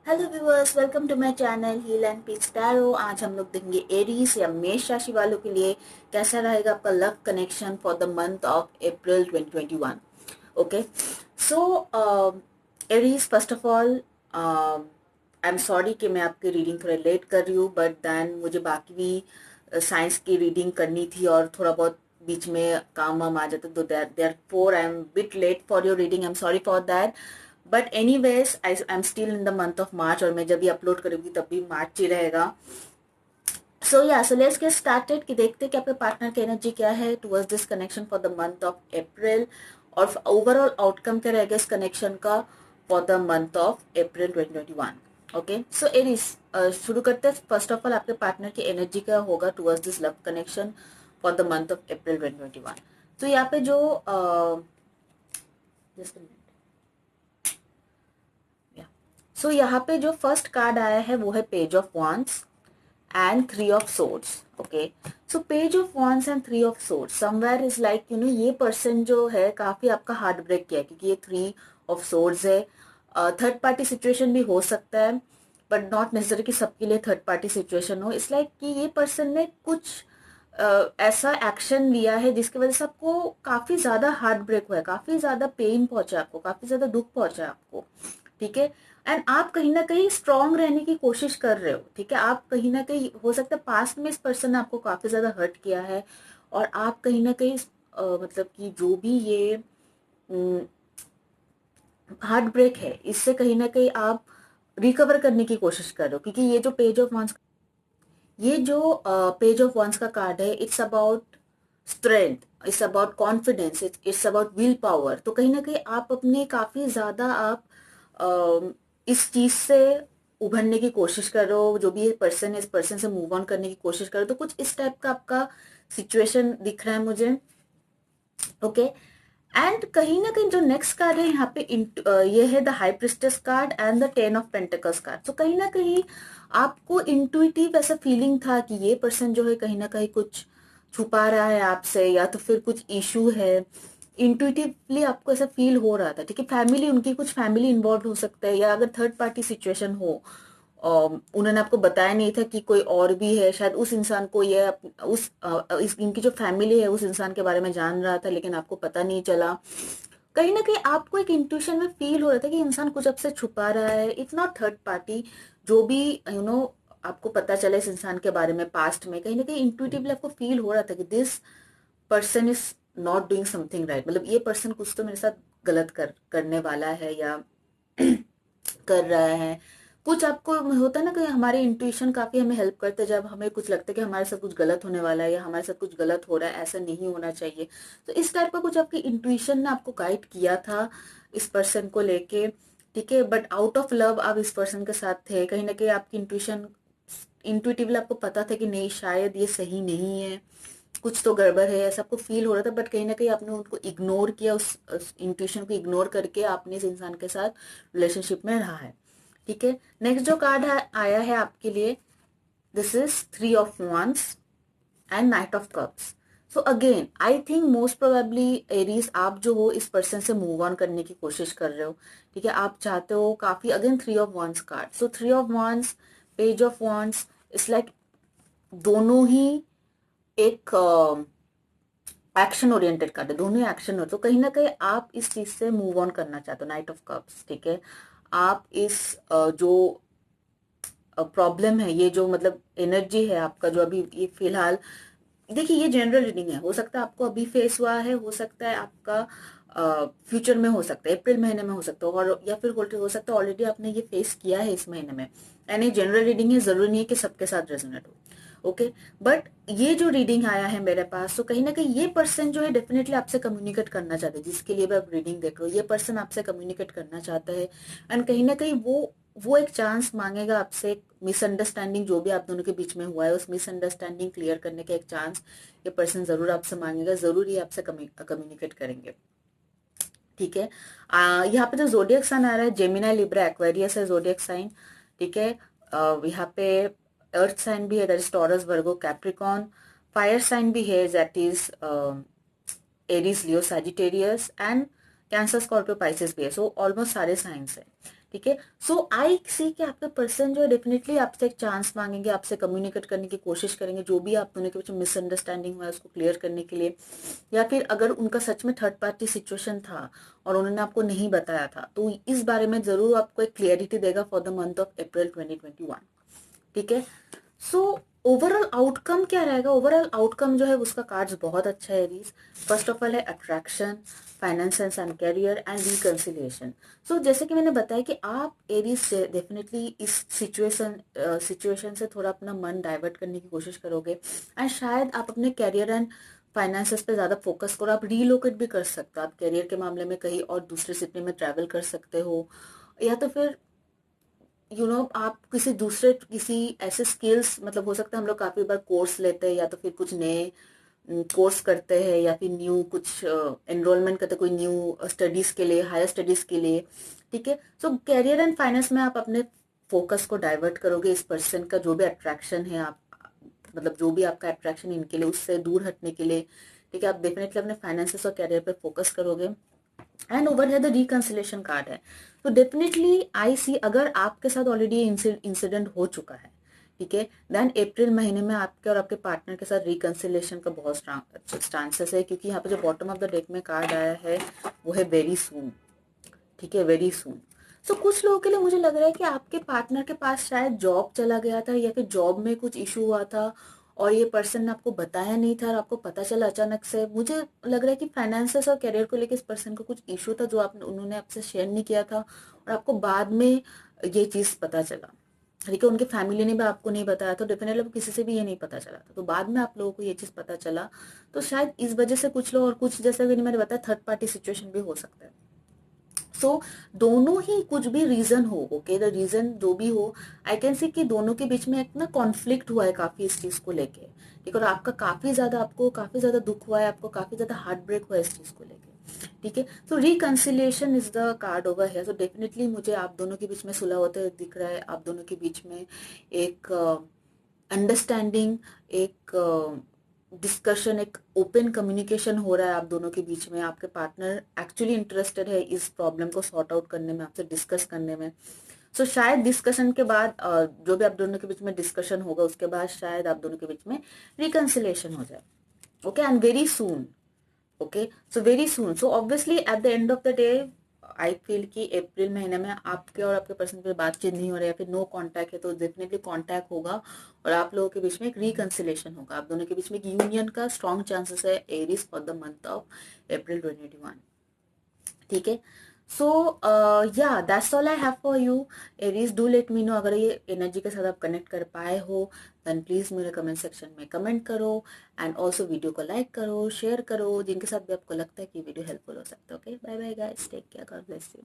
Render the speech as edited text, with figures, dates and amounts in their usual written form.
Hello viewers, welcome to my channel Heal and Peace Tarot. आज हम लोग देखेंगे एरीज या मेष राशि वालों के लिए कैसा रहेगा आपका love connection for the month of April 2021। Okay, so Aries, first of all I am sorry कि मैं आपकी रीडिंग थोड़ा लेट कर रही हूँ, बट देन मुझे बाकी भी साइंस की रीडिंग करनी थी और थोड़ा बहुत बीच में काम वाम आ जाता, तो therefore I am bit late for your reading. I am sorry for that, but anyways I am still in the month of March और मैं जब भी अपलोड करूंगी तब भी मार्च ही रहेगा। सो लेट्स गेट स्टार्टेड कि देखते हैं कि आपके पार्टनर की एनर्जी क्या है towards this connection for the month of April और ओवरऑल आउटकम क्या रहेगा इस कनेक्शन का for the month of April 2021। Okay, so Aries, शुरू करते हैं। फर्स्ट ऑफ ऑल आपके पार्टनर की एनर्जी क्या होगा towards this love connection for the month of April 2021। तो यहाँ पे जो जस्ट सो यहाँ पे जो फर्स्ट कार्ड आया है वो है page of wands and three of swords। Okay, so page of wands and three of swords somewhere is like ये पर्सन जो है काफी आपका हार्ट ब्रेक किया है, क्योंकि ये थ्री ऑफ swords है। थर्ड पार्टी सिचुएशन भी हो सकता है, बट नॉट नेसेसरी कि सबके लिए थर्ड पार्टी सिचुएशन हो। इट्स लाइक कि ये पर्सन ने कुछ ऐसा एक्शन लिया है जिसकी वजह से आपको काफी ज्यादा हार्ट ब्रेक हुआ है, काफी ज्यादा पेन पहुंचा आपको, काफी ज्यादा दुख पहुंचा आपको। ठीक है, एंड आप कहीं ना कहीं स्ट्रांग रहने की कोशिश कर रहे हो। ठीक है, आप कहीं ना कहीं हो सकता है पास्ट में इस पर्सन ने आपको काफी ज्यादा हर्ट किया है और आप कहीं ना कहीं मतलब कि जो भी ये हार्ट ब्रेक है इससे कहीं ना कहीं आप रिकवर करने की कोशिश कर रहे हो, क्योंकि ये जो पेज ऑफ wands, ये जो पेज ऑफ wands का कार्ड है, it's about strength, it's about confidence, it's about will power. तो कहीं ना कहीं आप अपने काफी ज्यादा आप इस चीज से उभरने की कोशिश कर रहे हो। जो भी ये पर्सन है इस पर्सन से मूव ऑन करने की कोशिश कर रहे हो, तो कुछ इस टाइप का आपका सिचुएशन दिख रहा है मुझे। ओके, एंड कहीं ना कहीं जो नेक्स्ट कार्ड है यहाँ पे ये है the high priestess card and the ten of pentacles card. तो कहीं ना कहीं आपको इंट्यूटिव ऐसा फीलिंग था कि ये पर्सन जो है कहीं ना कहीं कुछ छुपा रहा है आपसे, या तो फिर कुछ इशू है। इंट्यूटिवली आपको ऐसा फील हो रहा था। ठीक है, फैमिली, उनकी कुछ फैमिली इन्वॉल्व हो सकता है, या अगर थर्ड पार्टी सिचुएशन हो, उन्होंने आपको बताया नहीं था कि कोई और भी है, शायद उस इंसान को ये इनकी जो फैमिली है उस इंसान के बारे में जान रहा था लेकिन आपको पता नहीं चला। कहीं ना कहीं आपको एक इंट्यूशन में फील हो रहा था कि इंसान कुछ आपसे छुपा रहा है। इट्स नॉट थर्ड पार्टी, जो भी आपको पता चला इस इंसान के बारे में पास्ट में, कहीं ना कहीं इंट्यूटिवली आपको फील हो रहा था कि this person is not doing something right. मतलब ये पर्सन कुछ तो मेरे साथ गलत करने वाला है या कर रहा है। कुछ आपको होता है ना कि हमारे इंट्यूशन काफी हमें हेल्प करते हैं जब हमें कुछ लगता है कि हमारे साथ कुछ गलत होने वाला है या हमारे साथ कुछ गलत हो रहा है, ऐसा नहीं होना चाहिए। तो इस टाइप का कुछ आपकी इंट्यूशन ने आपको गाइड किया था इस पर्सन को लेके। ठीक है, बट आउट ऑफ लव आप इस पर्सन के साथ थे। कहीं ना कहीं आपकी इंट्यूशन, इंट्यूटिवली आपको पता था कि नहीं, शायद ये सही नहीं है, कुछ तो गड़बड़ है, ऐसा आपको फील हो रहा था। बट कहीं ना कहीं आपने उनको इग्नोर किया, उस इंट्यूशन को इग्नोर करके आपने इस इंसान के साथ रिलेशनशिप में रहा है। ठीक है, नेक्स्ट जो कार्ड आया है आपके लिए, this is three of wands and night of cups. So again I think most probably Aries, आप जो हो इस पर्सन से मूव ऑन करने की कोशिश कर रहे हो। ठीक है, आप चाहते हो काफी, again three of wands card, so three of wands, page of wands, it's like दोनों ही एक एक्शन ओरिएंटेड कार्ड है, दोनों ही एक्शन हो। तो कहीं ना कहीं आप इस चीज से मूव ऑन करना चाहते हो, नाइट ऑफ कप्स। ठीक है, आप इस जो प्रॉब्लम है, ये जो मतलब एनर्जी है आपका जो अभी ये फिलहाल, देखिए ये जनरल रीडिंग है, हो सकता है आपको अभी फेस हुआ है, हो सकता है आपका फ्यूचर में हो सकता है, अप्रैल महीने में हो सकता है, और या फिर हो सकता है ऑलरेडी आपने ये फेस किया है इस महीने में। यानी जनरल रीडिंग है, जरूरी नहीं है कि सबके साथ रेजोनेट हो। ओके, बट ये जो रीडिंग आया है मेरे पास, तो कहीं ना कहीं ये पर्सन जो है डेफिनेटली आपसे कम्युनिकेट करना चाहते हैं, जिसके लिए भी आप रीडिंग देख रहे हो, ये पर्सन आपसे कम्युनिकेट करना चाहता है। एंड कहीं ना कहीं वो एक चांस मांगेगा आपसे, एक मिसअंडरस्टैंडिंग जो भी आप दोनों के बीच में हुआ है उस मिसअंडरस्टैंडिंग क्लियर करने का एक चांस ये पर्सन जरूर आपसे मांगेगा, जरूर ये आपसे कम्युनिकेट करेंगे। ठीक है, यहाँ पे जो जोडियक साइन आ रहा है, जेमिनी, लिब्रा, एक्वेरियस है जोडियक साइन। ठीक है, यहाँ पे अर्थ साइन भी है, that is Taurus, Virgo, Capricorn. Fire sign भी है, that is Aries, Leo, Sagittarius, and Cancer, Scorpio, Pisces भी है। सो ऑलमोस्ट सारे साइंस है। ठीक है। सो आई सी कि आपके पर्सन जो है डेफिनेटली आपसे एक चांस मांगेंगे, आपसे कम्युनिकेट करने की कोशिश करेंगे, जो भी आप दोनों के बीच में मिसअंडरस्टैंडिंग हुआ है उसको क्लियर करने के लिए, या फिर अगर उनका सच में थर्ड पार्टी सिचुएशन था और उन्होंने आपको नहीं बताया था तो इस बारे में जरूर आपको एक क्लियरिटी देगा for the month of April 2021। ठीक है। सो ओवरऑल आउटकम क्या रहेगा? ओवरऑल आउटकम जो है उसका कार्ड्स बहुत अच्छा है एरीज। फर्स्ट ऑफ ऑल है attraction, finance and career and reconciliation. So जैसे कि मैंने बताया कि आप एरीज से डेफिनेटली इस सिचुएशन से थोड़ा अपना मन डाइवर्ट करने की कोशिश करोगे, एंड शायद आप अपने कैरियर एंड फाइनेंसेस पे ज्यादा फोकस करो। आप रीलोकेट भी कर सकते हो, आप कैरियर के मामले में कहीं और दूसरे सिटी में ट्रैवल कर सकते हो, या तो फिर आप किसी ऐसे स्किल्स, मतलब हो सकता है हम लोग काफी बार कोर्स लेते हैं या तो फिर कुछ नए कोर्स करते हैं या फिर न्यू कुछ एनरोलमेंट करते हैं कोई न्यू स्टडीज के लिए, हायर स्टडीज के लिए। ठीक है। सो कैरियर एंड फाइनेंस में आप अपने फोकस को डाइवर्ट करोगे, इस पर्सन का जो भी अट्रैक्शन है, आप मतलब जो भी आपका अट्रैक्शन इनके लिए उससे दूर हटने के लिए। ठीक है। आप डेफिनेटली अपने फाइनेंसेस और कैरियर पर फोकस करोगे। एंड ओवर है द रिकंसिलेशन कार्ड है। तो डेफिनेटली आई सी अगर आपके साथ ऑलरेडी इंसिडेंट हो चुका है, ठीक है, देन अप्रैल महीने में आपके और आपके पार्टनर के साथ रिकंसिलेशन का बहुत चांसेस है, क्योंकि यहाँ पे जो बॉटम ऑफ द डेक में कार्ड आया है वो है वेरी सून। ठीक है, वेरी सून। सो कुछ लोगों के लिए मुझे लग रहा है कि आपके पार्टनर के पास शायद जॉब चला गया था या फिर जॉब में कुछ इशू हुआ था और ये पर्सन ने आपको बताया नहीं था और आपको पता चला अचानक से। मुझे लग रहा है कि फाइनेंसेस और करियर को लेकर इस पर्सन को कुछ इशू था जो उन्होंने आपसे शेयर नहीं किया था और आपको बाद में ये चीज पता चला। ठीक है। उनके फैमिली ने भी आपको नहीं बताया तो डेफिनेटली किसी से भी ये नहीं पता चला था, तो बाद में आप लोगों को ये चीज पता चला। तो शायद इस वजह से कुछ लोग, और कुछ जैसे कि मैंने बताया थर्ड पार्टी सिचुएशन भी हो सकता है। सो दोनों ही कुछ भी रीजन हो, ओके, द रीजन जो भी हो, आई कैन सी कि दोनों के बीच में एक ना कॉन्फ्लिक्ट हुआ है काफी इस चीज को लेके। ठीक है। और आपको काफी ज्यादा दुख हुआ है, आपको काफी ज्यादा हार्ट ब्रेक हुआ है इस चीज को लेके। ठीक है। तो reconciliation is the card over है। सो डेफिनेटली मुझे आप दोनों के बीच में सुलह होते हुए दिख रहा है। आप दोनों के बीच में एक अंडरस्टैंडिंग, एक डिस्कशन, एक ओपन कम्युनिकेशन हो रहा है आप दोनों के बीच में। आपके पार्टनर एक्चुअली इंटरेस्टेड है इस प्रॉब्लम को सॉर्ट आउट करने में, आपसे डिस्कस करने में। सो शायद डिस्कशन के बाद जो भी आप दोनों के बीच में डिस्कशन होगा उसके बाद शायद आप दोनों के बीच में रिकंसिलेशन हो जाए। Okay, and very soon. Okay, so very soon. So obviously at the end of the day I feel कि अप्रैल महीने में आपके और आपके पर्सन पे बातचीत नहीं हो रही है, या फिर नो कांटेक्ट है, तो डेफिनेटली कांटेक्ट होगा और आप लोगों के बीच में एक रिकंसिलेशन होगा। आप दोनों के बीच में एक यूनियन का स्ट्रॉन्ग चांसेस है Aries for the month of April 2021। ठीक है। सो या that's all I have for you Aries. Do let me know अगर ये एनर्जी के साथ आप कनेक्ट कर पाए हो, देन प्लीज मेरे कमेंट सेक्शन में कमेंट करो, एंड ऑल्सो वीडियो को लाइक करो, शेयर करो जिनके साथ भी आपको लगता है कि वीडियो हेल्पफुल हो सकता है। Okay, bye bye guys, take care, God bless you.